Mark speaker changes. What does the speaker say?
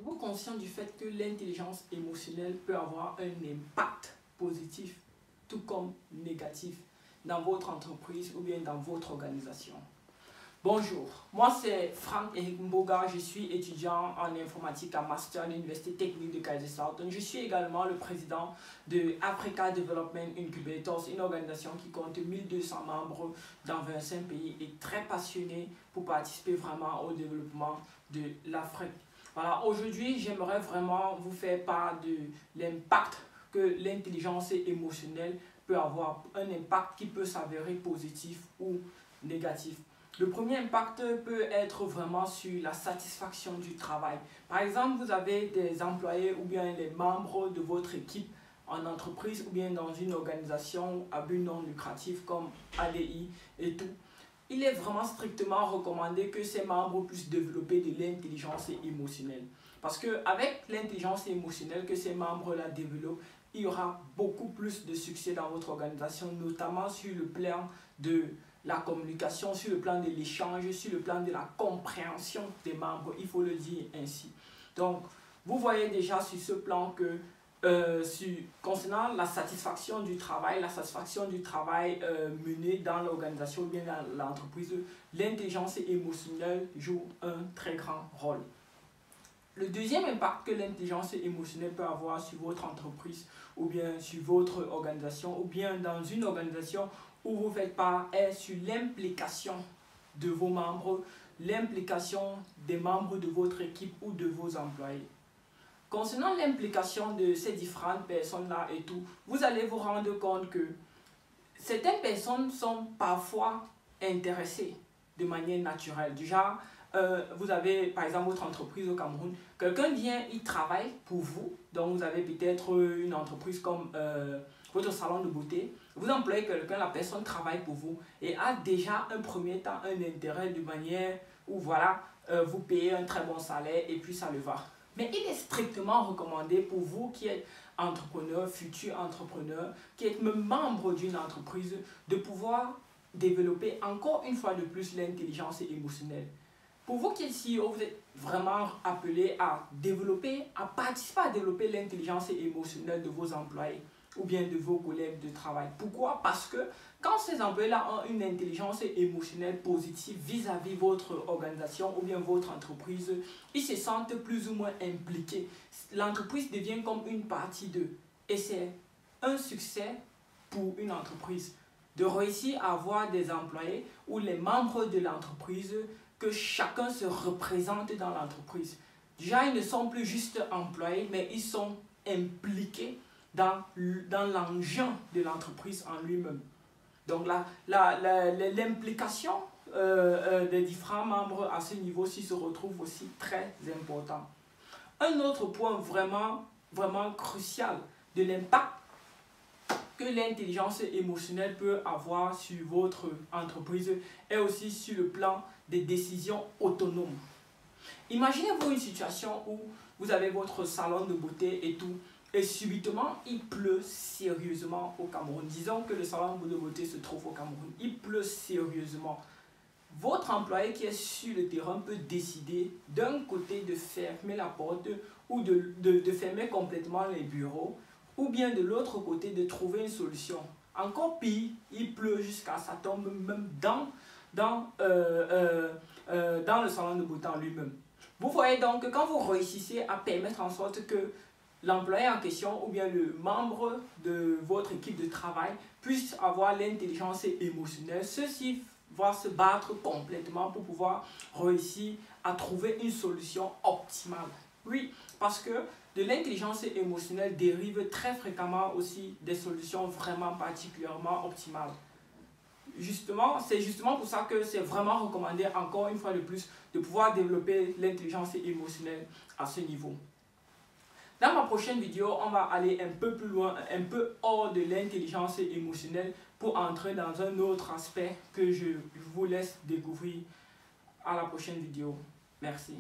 Speaker 1: Êtes-vous conscient du fait que l'intelligence émotionnelle peut avoir un impact positif, tout comme négatif, dans votre entreprise ou bien dans votre organisation? Bonjour, moi c'est Franck-Éric Mboga, je suis étudiant en informatique à Master à l'Université technique de Kaiserslautern. Je suis également le président de Africa Development Incubators, une organisation qui compte 1200 membres dans 25 pays et très passionnée pour participer vraiment au développement de l'Afrique. Voilà, aujourd'hui j'aimerais vraiment vous faire part de l'impact que l'intelligence émotionnelle peut avoir, un impact qui peut s'avérer positif ou négatif. Le premier impact peut être vraiment sur la satisfaction du travail. Par exemple, vous avez des employés ou bien les membres de votre équipe en entreprise ou bien dans une organisation à but non lucratif comme ADI et tout. Il est vraiment strictement recommandé que ces membres puissent développer de l'intelligence émotionnelle. Parce qu'avec l'intelligence émotionnelle que ces membres-là développent, il y aura beaucoup plus de succès dans votre organisation, notamment sur le plan de la communication, sur le plan de l'échange, sur le plan de la compréhension des membres, il faut le dire ainsi. Donc, vous voyez déjà sur ce plan que concernant la satisfaction du travail mené dans l'organisation ou bien dans l'entreprise, l'intelligence émotionnelle joue un très grand rôle. Le deuxième impact que l'intelligence émotionnelle peut avoir sur votre entreprise ou bien sur votre organisation ou bien dans une organisation où vous faites part est sur l'implication de vos membres, l'implication des membres de votre équipe ou de vos employés. Concernant l'implication de ces différentes personnes-là et tout, vous allez vous rendre compte que certaines personnes sont parfois intéressées de manière naturelle. Déjà, vous avez par exemple votre entreprise au Cameroun, quelqu'un vient, il travaille pour vous, donc vous avez peut-être une entreprise comme votre salon de beauté, vous employez quelqu'un, la personne travaille pour vous et a déjà un premier temps un intérêt de manière où voilà, vous payez un très bon salaire et puis ça le va. Mais il est strictement recommandé pour vous qui êtes entrepreneur, futur entrepreneur, qui êtes même membre d'une entreprise, de pouvoir développer encore une fois de plus l'intelligence émotionnelle. Pour vous qui êtes CEO, vous êtes vraiment appelé à développer, à participer à développer l'intelligence émotionnelle de vos employés ou bien de vos collègues de travail. Pourquoi? Parce que quand ces employés-là ont une intelligence émotionnelle positive vis-à-vis de votre organisation ou bien votre entreprise, ils se sentent plus ou moins impliqués. L'entreprise devient comme une partie d'eux. Et c'est un succès pour une entreprise de réussir à avoir des employés ou les membres de l'entreprise que chacun se représente dans l'entreprise. Déjà, ils ne sont plus juste employés, mais ils sont impliqués dans l'engin de l'entreprise en lui-même. Donc l'implication des différents membres à ce niveau-ci se retrouve aussi très important. Un autre point vraiment crucial de l'impact que l'intelligence émotionnelle peut avoir sur votre entreprise est aussi sur le plan des décisions autonomes. Imaginez-vous une situation où vous avez votre salon de beauté et tout, et subitement il pleut sérieusement au Cameroun. Disons que le salon de beauté se trouve au Cameroun, il pleut sérieusement. Votre employé qui est sur le terrain peut décider d'un côté de fermer la porte ou de fermer complètement les bureaux, ou bien de l'autre côté de trouver une solution. Encore pire, il pleut jusqu'à ça tombe même dans le salon de beauté en lui-même. Vous voyez donc que quand vous réussissez à permettre en sorte que l'employé en question ou bien le membre de votre équipe de travail puisse avoir l'intelligence émotionnelle, ceci va se battre complètement pour pouvoir réussir à trouver une solution optimale. Oui, parce que de l'intelligence émotionnelle dérive très fréquemment aussi des solutions vraiment particulièrement optimales. C'est justement pour ça que c'est vraiment recommandé encore une fois de plus de pouvoir développer l'intelligence émotionnelle à ce niveau. Dans ma prochaine vidéo, on va aller un peu plus loin, un peu hors de l'intelligence émotionnelle pour entrer dans un autre aspect que je vous laisse découvrir à la prochaine vidéo. Merci.